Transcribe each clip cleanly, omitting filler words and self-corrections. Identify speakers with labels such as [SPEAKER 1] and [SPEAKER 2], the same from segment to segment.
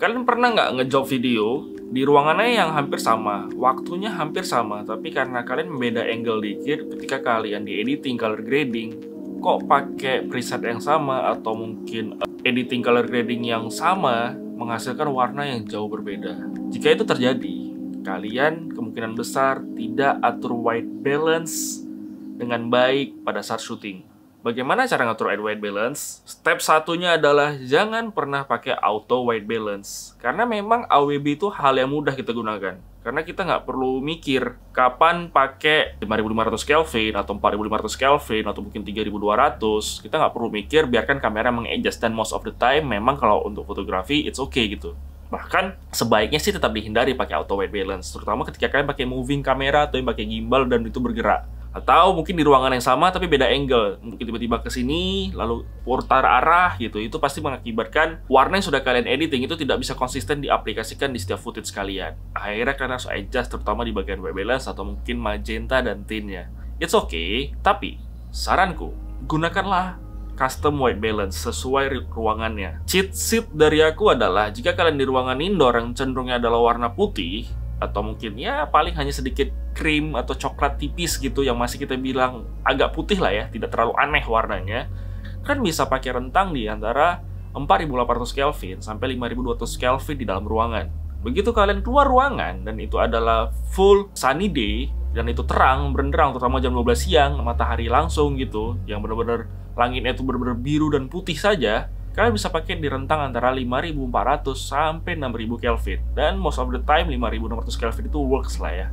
[SPEAKER 1] Kalian pernah nggak ngejob video di ruangannya yang hampir sama, waktunya hampir sama, tapi karena kalian membeda angle dikit ketika kalian di editing color grading, kok pakai preset yang sama atau mungkin editing color grading yang sama menghasilkan warna yang jauh berbeda? Jika itu terjadi, kalian kemungkinan besar tidak atur white balance dengan baik pada saat syuting. Bagaimana cara ngatur white balance? Step satunya adalah jangan pernah pakai auto white balance. Karena memang AWB itu hal yang mudah kita gunakan. Karena kita nggak perlu mikir kapan pakai 5500 Kelvin atau 4500 Kelvin atau mungkin 3200. Kita nggak perlu mikir, biarkan kamera mengadjust. Dan most of the time memang kalau untuk fotografi it's okay gitu. Bahkan sebaiknya sih tetap dihindari pakai auto white balance, terutama ketika kalian pakai moving kamera atau yang pakai gimbal dan itu bergerak. Atau mungkin di ruangan yang sama tapi beda angle. Mungkin tiba-tiba ke sini lalu putar arah gitu. Itu pasti mengakibatkan warna yang sudah kalian editing itu tidak bisa konsisten diaplikasikan di setiap footage kalian. Akhirnya kalian harus adjust terutama di bagian white balance atau mungkin magenta dan tintnya. It's okay, tapi saranku gunakanlah custom white balance sesuai ruangannya. Cheat sheet dari aku adalah jika kalian di ruangan indoor yang cenderungnya adalah warna putih atau mungkin ya paling hanya sedikit krim atau coklat tipis gitu yang masih kita bilang agak putih lah ya, tidak terlalu aneh warnanya, kan bisa pakai rentang di antara 4800 Kelvin sampai 5200 Kelvin di dalam ruangan. Begitu kalian keluar ruangan dan itu adalah full sunny day dan itu terang, benderang, terutama jam 12 siang, matahari langsung gitu, yang benar-benar langitnya itu benar-benar biru dan putih saja, kalian bisa pakai di rentang antara 5400 sampai 6000 Kelvin. Dan most of the time 5600 Kelvin itu works lah ya.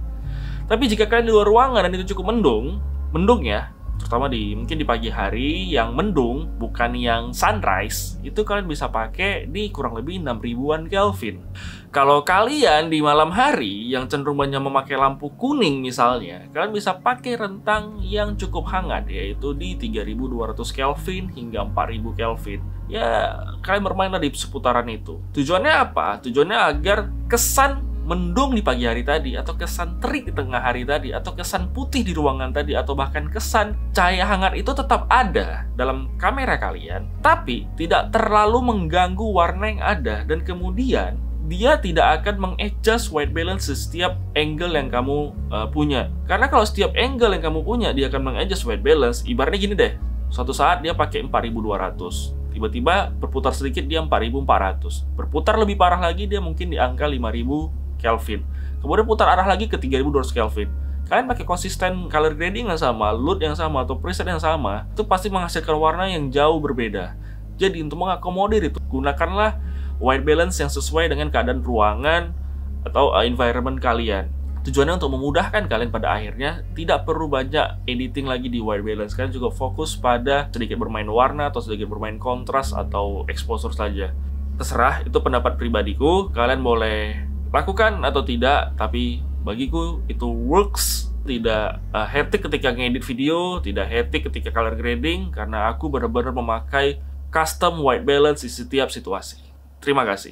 [SPEAKER 1] Tapi jika kalian di luar ruangan dan itu cukup mendung ya, terutama mungkin di pagi hari yang mendung, bukan yang sunrise, itu kalian bisa pakai di kurang lebih 6000-an Kelvin. Kalau kalian di malam hari yang cenderung banyak memakai lampu kuning misalnya, kalian bisa pakai rentang yang cukup hangat, yaitu di 3200 Kelvin hingga 4000 Kelvin. Ya, kalian bermainlah di seputaran itu. Tujuannya apa? Tujuannya agar kesan mendung di pagi hari tadi, atau kesan terik di tengah hari tadi, atau kesan putih di ruangan tadi, atau bahkan kesan cahaya hangat itu tetap ada dalam kamera kalian, tapi tidak terlalu mengganggu warna yang ada, dan kemudian dia tidak akan mengadjust white balance setiap angle yang kamu punya. Karena kalau setiap angle yang kamu punya dia akan mengadjust white balance, ibaratnya gini deh, suatu saat dia pakai 4200, tiba-tiba berputar sedikit dia 4400, berputar lebih parah lagi dia mungkin di angka 5000 Kelvin, kemudian putar arah lagi ke 3200 Kelvin. Kalian pakai konsisten color grading yang sama, LUT yang sama, atau preset yang sama, itu pasti menghasilkan warna yang jauh berbeda. Jadi untuk mengakomodir itu, gunakanlah white balance yang sesuai dengan keadaan ruangan atau environment kalian. Tujuannya untuk memudahkan kalian pada akhirnya tidak perlu banyak editing lagi di white balance. Kalian juga fokus pada sedikit bermain warna atau sedikit bermain kontras atau exposure saja. Terserah, itu pendapat pribadiku. Kalian boleh lakukan atau tidak, tapi bagiku itu works. Tidak hectic ketika ngedit video, tidak hectic ketika color grading, karena aku benar-benar memakai custom white balance di setiap situasi. Terima kasih.